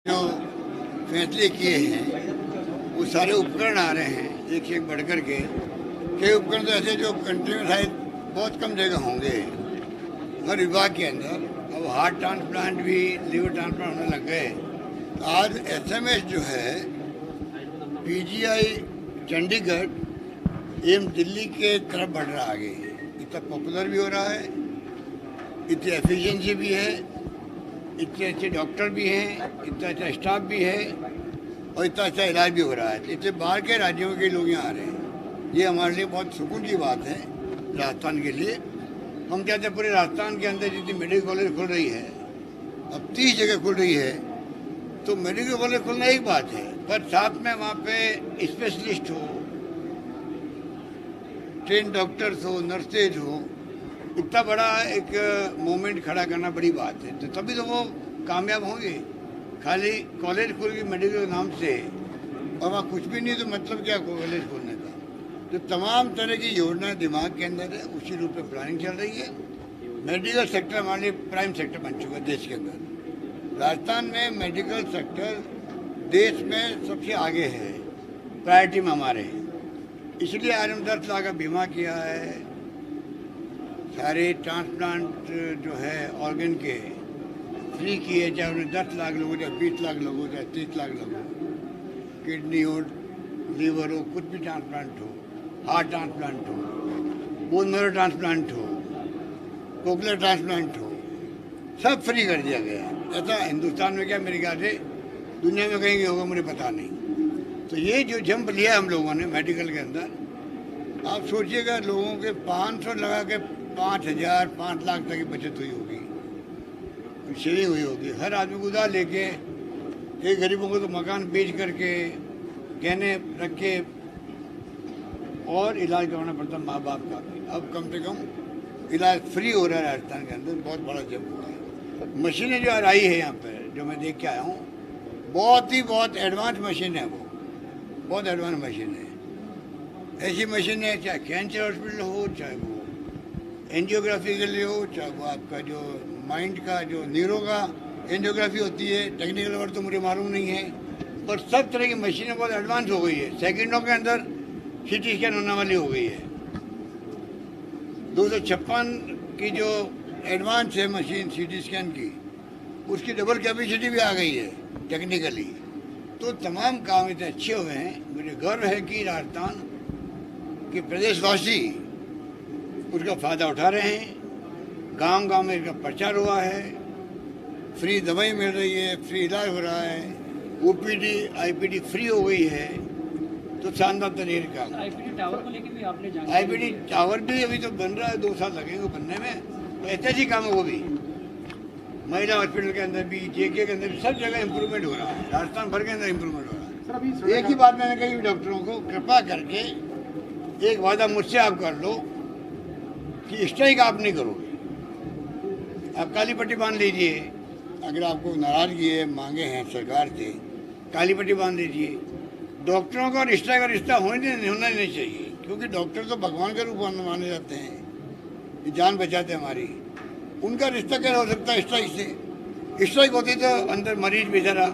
जो फैसले किए हैं वो सारे उपकरण आ रहे हैं एक से एक बढ़ कर के। कई उपकरण तो ऐसे जो कंट्री में शायद बहुत कम जगह होंगे हर विभाग के अंदर। अब हार्ट ट्रांसप्लांट भी, लीवर ट्रांसप्लांट होने लग गए। तो आज एसएमएस जो है पीजीआई चंडीगढ़ एम्स दिल्ली के तरफ बढ़ रहा आगे। इतना पॉपुलर भी हो रहा है, इतनी एफिशिएंसी भी है, इतने अच्छे डॉक्टर भी हैं, इतना अच्छा स्टाफ भी है और इतना अच्छा इलाज भी हो रहा है। इतने बाहर के राज्यों के लोग यहाँ आ रहे हैं। ये हमारे लिए बहुत सुकून की बात है राजस्थान के लिए। हम चाहते हैं पूरे राजस्थान के अंदर जितनी मेडिकल कॉलेज खुल रही है, अब 30 जगह खुल रही है, तो मेडिकल कॉलेज खुलना एक बात है, पर साथ में वहाँ पे स्पेशलिस्ट हो, ट्रेन डॉक्टर्स हो, नर्सेज हो, इतना बड़ा एक मूवमेंट खड़ा करना बड़ी बात है। तो तभी तो वो कामयाब होंगे। खाली कॉलेज खुल गई मेडिकल नाम से और वहाँ कुछ भी नहीं, तो मतलब क्या कॉलेज खोलने का। तो तमाम तरह की योजनाएं दिमाग के अंदर है, उसी रूप में प्लानिंग चल रही है। मेडिकल सेक्टर हमारे लिए प्राइम सेक्टर बन चुका है देश के अंदर। राजस्थान में मेडिकल सेक्टर देश में सबसे आगे है, प्रायोरिटी में हमारे है। इसलिए आज हम 10 लाख का बीमा किया है। सारे ट्रांसप्लांट जो है ऑर्गन के फ्री किए, चाहे उन्हें 10 लाख लोग हो, चाहे 20 लाख लोग हो, चाहे 30 लाख लोग हो, किडनी हो, लीवर हो, कुछ भी ट्रांसप्लांट हो, हार्ट ट्रांसप्लांट हो, बोन मैरो ट्रांसप्लांट हो, कोकलर ट्रांसप्लांट हो, सब फ्री कर दिया गया है। ऐसा हिंदुस्तान में क्या, मेरे ख्याल से दुनिया में कहीं होगा, मुझे पता नहीं। तो ये जो जंप लिया हम लोगों ने मेडिकल के अंदर, आप सोचिएगा लोगों के 500 लगा के 5,000 5 लाख तक की बचत हुई होगी, सेविंग हुई होगी। हर आदमी को उधार लेके, कई गरीबों को तो मकान बेच करके, गहने रख के और इलाज करवाना पड़ता माँ बाप का भी। अब कम से कम इलाज फ्री हो रहा है राजस्थान के अंदर। बहुत बड़ा जंप हुआ है। मशीनें जो आई है यहाँ पर, जो मैं देख के आया हूँ, बहुत एडवांस मशीन है। वो बहुत एडवांस मशीन है। ऐसी मशीन है, चाहे कैंसर हॉस्पिटल हो, चाहे वो एंजियोग्राफी के लिए हो, चाहे वो आपका जो माइंड का जो न्यूरो का एंजियोग्राफी होती है। टेक्निकल वर्ड तो मुझे मालूम नहीं है, पर सब तरह की मशीनें बहुत एडवांस हो गई है। सेकंडों के अंदर सीटी स्कैन होने वाली हो गई है। 256 की जो एडवांस है मशीन सीटी स्कैन की, उसकी डबल कैपेसिटी भी आ गई है टेक्निकली। तो तमाम काम इतने अच्छे हुए हैं। मुझे गर्व है कि राजस्थान के प्रदेशवासी उसका फ़ायदा उठा रहे हैं। गांव गांव में इसका प्रचार हुआ है, फ्री दवाई मिल रही है, फ्री इलाज हो रहा है, ओपीडी आईपीडी फ्री हो गई है। तो शानदार तरीके का आईपीडी टावर को लेकर भी आपने जाना। आईपीडी टावर भी अभी तो बन रहा है, 2 साल लगेंगे बनने में। तो ऐतिहासिक काम है वो भी। महिला हॉस्पिटल के अंदर भी, जेके के अंदर भी, सब जगह इम्प्रूवमेंट हो रहा है। राजस्थान भर के अंदर इम्प्रूवमेंट हो रहा है। एक ही बात मैंने कही डॉक्टरों को, कृपा करके एक वादा मुझसे आप कर लो कि स्ट्राइक आप नहीं करोगे। आप काली पट्टी बांध लीजिए। अगर आपको नाराजगी है, मांगे हैं सरकार से, काली पट्टी बांध लीजिए। डॉक्टरों का और स्ट्राइक का रिश्ता होना नहीं चाहिए, क्योंकि डॉक्टर तो भगवान के रूप में माने जाते हैं, ये जान बचाते हैं हमारी। उनका रिश्ता कैसे हो सकता है स्ट्राइक से? स्ट्राइक होती तो अंदर मरीज बेचारा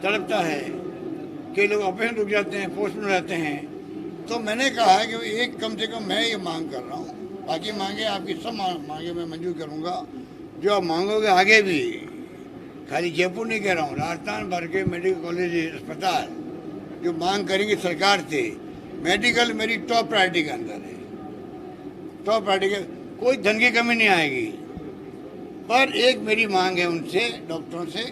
तड़पता है, कई लोग ऑपरेशन रुक जाते हैं, पोस्ट में रहते हैं। तो मैंने कहा है कि एक कम से कम मैं ये मांग कर रहा हूँ। बाकी मांगे आपकी सब मांगे मैं मंजूर करूँगा। जो आप मांगोगे आगे भी, खाली जयपुर नहीं कह रहा हूँ, राजस्थान भर के मेडिकल कॉलेज अस्पताल जो मांग करेंगे सरकार से, मेडिकल मेरी टॉप प्रायोरिटी के अंदर है। टॉप प्रायोरिटी के, कोई धन की कमी नहीं आएगी। पर एक मेरी मांग है उनसे, डॉक्टरों से,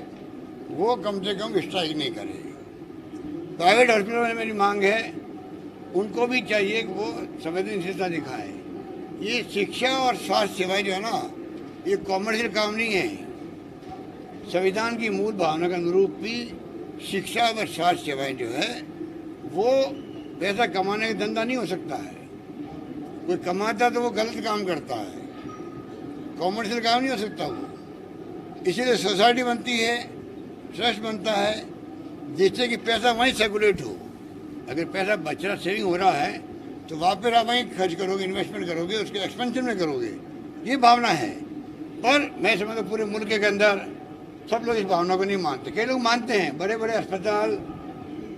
वो कम से कम स्ट्राइक नहीं करें। प्राइवेट हॉस्पिटल में मेरी मांग है, उनको भी चाहिए कि वो संवेदनशीलता दिखाएं। ये शिक्षा और स्वास्थ्य सेवाएं जो है ना, ये कॉमर्शियल काम नहीं है। संविधान की मूल भावना के अनुरूप भी शिक्षा व स्वास्थ्य सेवाएं जो है, वो पैसा कमाने का धंधा नहीं हो सकता है। कोई कमाता तो वो गलत काम करता है, कॉमर्शियल काम नहीं हो सकता वो। इसीलिए सोसाइटी बनती है, ट्रस्ट बनता है, जिससे कि पैसा वहीं सर्कुलेट हो। अगर पैसा बच रहा, सेविंग हो रहा है, तो वापस आप वहीं खर्च करोगे, इन्वेस्टमेंट करोगे, उसके एक्सपेंशन में करोगे। ये भावना है। पर मैं समझता पूरे मुल्क के अंदर सब लोग इस भावना को नहीं मानते, कई लोग मानते हैं। बड़े बड़े अस्पताल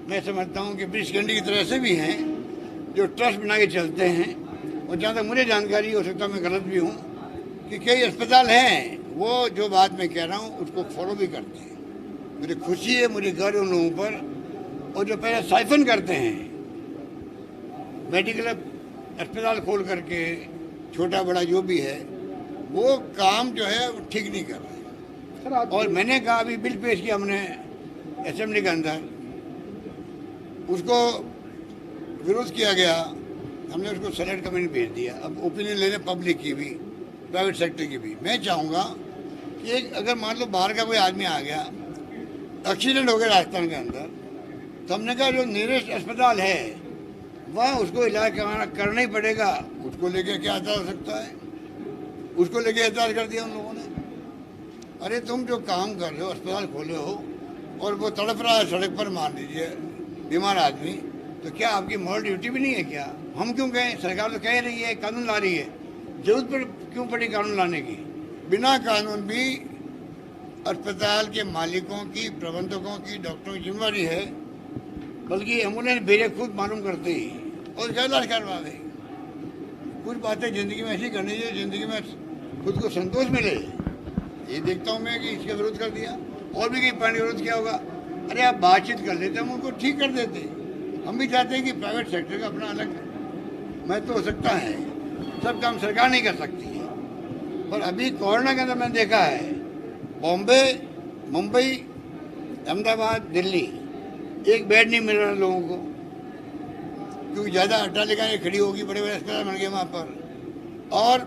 मैं समझता हूँ कि ब्रिटिश कंट्री की तरह से भी हैं जो ट्रस्ट बना के चलते हैं। और जहाँ तक मुझे जानकारी, हो सकता है मैं गलत भी हूँ, कि कई अस्पताल हैं वो जो बात मैं कह रहा हूँ उसको फॉलो भी करते हैं। मुझे खुशी है, मुझे गर्व उन लोगों पर। और जो पहले साइफन करते हैं, मेडिकल अस्पताल खोल करके, छोटा बड़ा जो भी है, वो काम जो है वो ठीक नहीं कर रहे। और मैंने कहा, अभी बिल पेश किया हमने असेंबली के अंदर, उसको विरोध किया गया, हमने उसको सेलेक्ट कमेटी भेज दिया। अब ओपिनियन लेने पब्लिक की भी, प्राइवेट सेक्टर की भी। मैं चाहूँगा कि एक अगर मान लो बाहर का कोई आदमी आ गया, एक्सीडेंट हो गया राजस्थान के अंदर, तो हमने कहा जो नियरेस्ट अस्पताल है वहाँ उसको इलाज करना ही पड़ेगा। उसको लेके क्या ऐतराज़ हो सकता है? उसको लेके ऐतराज़ कर दिया उन लोगों ने। अरे तुम जो काम कर रहे हो, अस्पताल खोले हो और वो तड़प रहा है सड़क पर, मान लीजिए बीमार आदमी, तो क्या आपकी मॉरल ड्यूटी भी नहीं है क्या? हम क्यों कहें? सरकार तो कह रही है, कानून ला रही है, जरूरत पर क्यों पड़ी कानून लाने की? बिना कानून भी अस्पताल के मालिकों की, प्रबंधकों की, डॉक्टरों की जिम्मेदारी है, बल्कि एम्बुलेंस भेजे खुद मालूम करते ही और क्या इलाज करवा दे। कुछ बातें जिंदगी में ऐसी करनी चाहिए, जिंदगी में खुद को संतोष मिले। ये देखता हूँ मैं कि इसका विरोध कर दिया, और भी कहीं पॉइंट विरोध किया होगा। अरे आप बातचीत कर लेते, हम उनको ठीक कर देते। हम भी चाहते हैं कि प्राइवेट सेक्टर का अपना अलग महत्व हो सकता है, सब काम सरकार नहीं कर सकती है। पर अभी कोरोना के अंदर मैंने देखा है, बॉम्बे, मुंबई, अहमदाबाद, दिल्ली, एक बेड नहीं मिल रहा लोगों को, क्योंकि ज़्यादा अट्टालिकाएं खड़ी होगी, बड़े बड़े अस्पताल बन गए वहाँ पर, और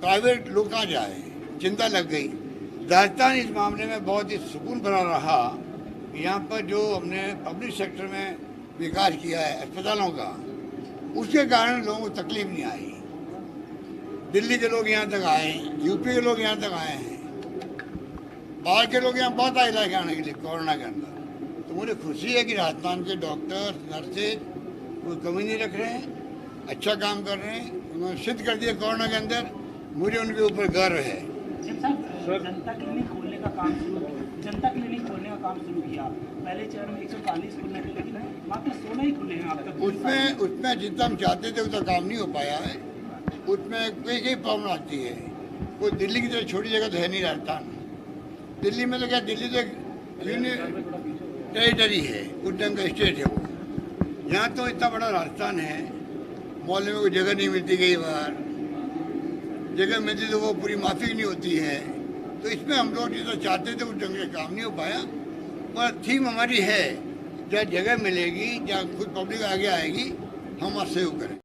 प्राइवेट लोग कहाँ जाए, चिंता लग गई। राजस्थान इस मामले में बहुत ही सुकून भरा रहा। यहाँ पर जो हमने पब्लिक सेक्टर में विकास किया है अस्पतालों का, उसके कारण लोगों को तकलीफ नहीं आई। दिल्ली के लोग यहाँ तक आए, यूपी के लोग यहाँ तक आए हैं, बाहर के लोग यहाँ बहुत आए इलाज कराने के लिए कोरोना के अंदर। तो मुझे खुशी है कि राजस्थान के डॉक्टर, नर्सेज कोई कमी नहीं रख रहे हैं, अच्छा काम कर रहे हैं। उन्होंने सिद्ध कर दिया कोरोना के अंदर, मुझे उनके ऊपर गर्व है। जनता क्लिनिक खोलने का काम शुरू किया, जनता क्लिनिक खोलने का काम शुरू किया। पहले चरण में 140 खुलने थे, लेकिन मात्र 16 ही खुले हैं अब तक। उसमें जितना हम चाहते थे उतना काम नहीं हो पाया है। उसमें कई प्रॉब्लम आती है। कोई दिल्ली की तरह छोटी जगह तो है नहीं राजस्थान। दिल्ली में तो क्या, दिल्ली तो टेरिटरी है, उस ढंग का स्टेट है वो। यहाँ तो इतना बड़ा राजस्थान है, मोहल्ले में कोई जगह नहीं मिलती, कई बार जगह मिलती तो वो पूरी माफिक नहीं होती है। तो इसमें हम लोग जितना चाहते थे उस ढंग से काम नहीं हो पाया। पर थीम हमारी है, जहाँ जगह मिलेगी, जहाँ खुद पब्लिक आगे आएगी, हम वहाँ सहयोग करें।